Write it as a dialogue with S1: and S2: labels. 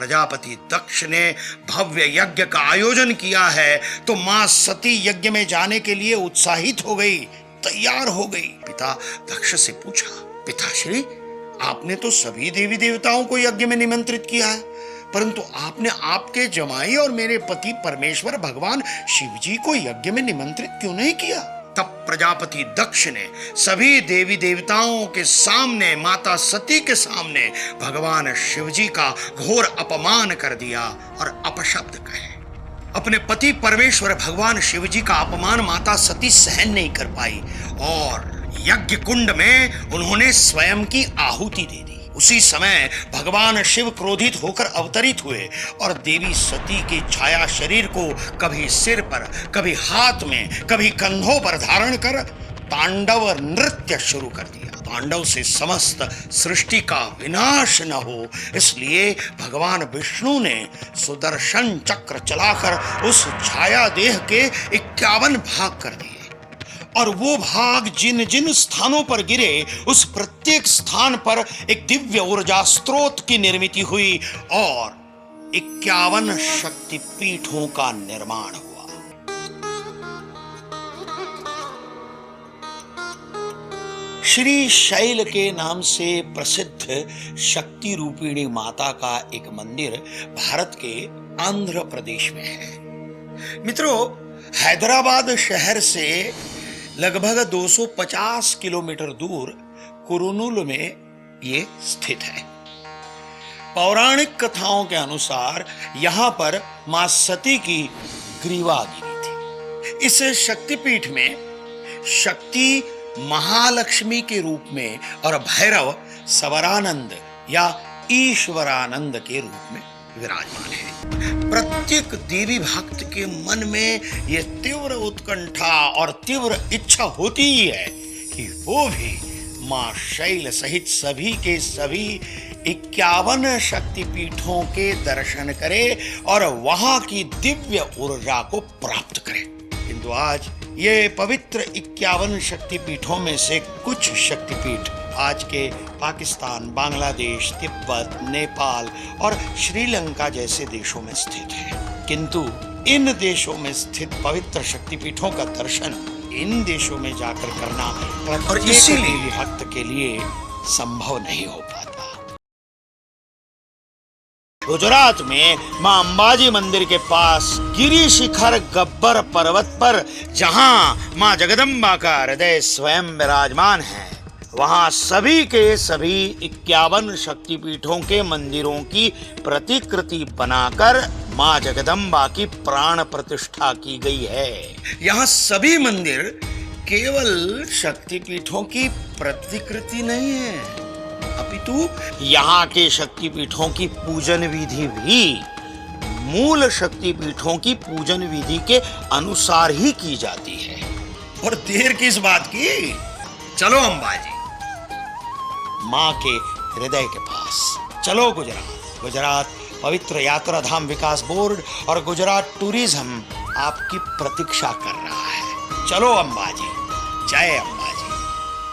S1: प्रजापति दक्ष ने भव्य यज्ञ का आयोजन किया है तो मां सती यज्ञ में जाने के लिए उत्साहित हो गई, तैयार हो गई। पिता दक्ष से पूछा, पिताश्री, आपने तो सभी देवी देवताओं को यज्ञ में निमंत्रित किया है, परंतु आपने आपके जमाई और मेरे पति परमेश्वर भगवान शिव जी को यज्ञ में निमंत्रित क्यों नहीं किया? तब प्रजापति दक्ष ने सभी देवी देवताओं के सामने, माता सती के सामने भगवान शिव जी का घोर अपमान कर दिया और अपशब्द कहे। अपने पति परमेश्वर भगवान शिव जी का अपमान माता सती सहन नहीं कर पाई और यज्ञ कुंड में उन्होंने स्वयं की आहुति दे दी। उसी समय भगवान शिव क्रोधित होकर अवतरित हुए और देवी सती की छाया शरीर को कभी सिर पर, कभी हाथ में, कभी कंधों पर धारण कर तांडव नृत्य शुरू कर दिया। तांडव से समस्त सृष्टि का विनाश न हो, इसलिए भगवान विष्णु ने सुदर्शन चक्र चलाकर उस छाया देह के 51 भाग कर दिए और वो भाग जिन जिन स्थानों पर गिरे उस प्रत्येक स्थान पर एक दिव्य ऊर्जा स्रोत की निर्मित हुई और 51 शक्तिपीठों का निर्माण हुआ। श्री शैल के नाम से प्रसिद्ध शक्ति रूपिणी माता का एक मंदिर भारत के आंध्र प्रदेश में है। मित्रों, हैदराबाद शहर से लगभग 250 किलोमीटर दूर कुरुनूल में ये स्थित है। पौराणिक कथाओं के अनुसार यहां पर मां सती की ग्रीवा गिरी थी। इस शक्तिपीठ में शक्ति महालक्ष्मी के रूप में और भैरव स्वरानंद या ईश्वरानंद के रूप में विराजमान है। प्रत्येक देवी भक्त के मन में यह तीव्र उत्कंठा और तीव्र इच्छा होती ही है कि वो भी मां शैल सहित सभी के सभी 51 शक्तिपीठों के दर्शन करे और वहां की दिव्य ऊर्जा को प्राप्त करे। किंतु आज ये पवित्र 51 शक्तिपीठों में से कुछ शक्तिपीठ आज के पाकिस्तान, बांग्लादेश, तिब्बत, नेपाल और श्रीलंका जैसे देशों में स्थित है। किंतु इन देशों में स्थित पवित्र शक्तिपीठों का दर्शन इन देशों में जाकर करना और इसीलिए भक्त के लिए संभव नहीं हो पाता। गुजरात में मां अंबाजी मंदिर के पास गिरी शिखर गब्बर पर्वत पर जहां मां जगदम्बा का हृदय स्वयं विराजमान है, वहां सभी के सभी 51 शक्तिपीठों के मंदिरों की प्रतिकृति बनाकर मां जगदम्बा की प्राण प्रतिष्ठा की गई है। यहाँ सभी मंदिर केवल शक्तिपीठों की प्रतिकृति नहीं है, अपितु यहाँ के शक्तिपीठों की पूजन विधि भी मूल शक्तिपीठों की पूजन विधि के अनुसार ही की जाती है। और देर किस बात की, चलो अंबाजी, मां के हृदय के पास चलो। गुजरात पवित्र यात्रा धाम विकास बोर्ड और गुजरात टूरिज्म आपकी प्रतीक्षा कर रहा है। चलो अंबाजी, जय अंबा।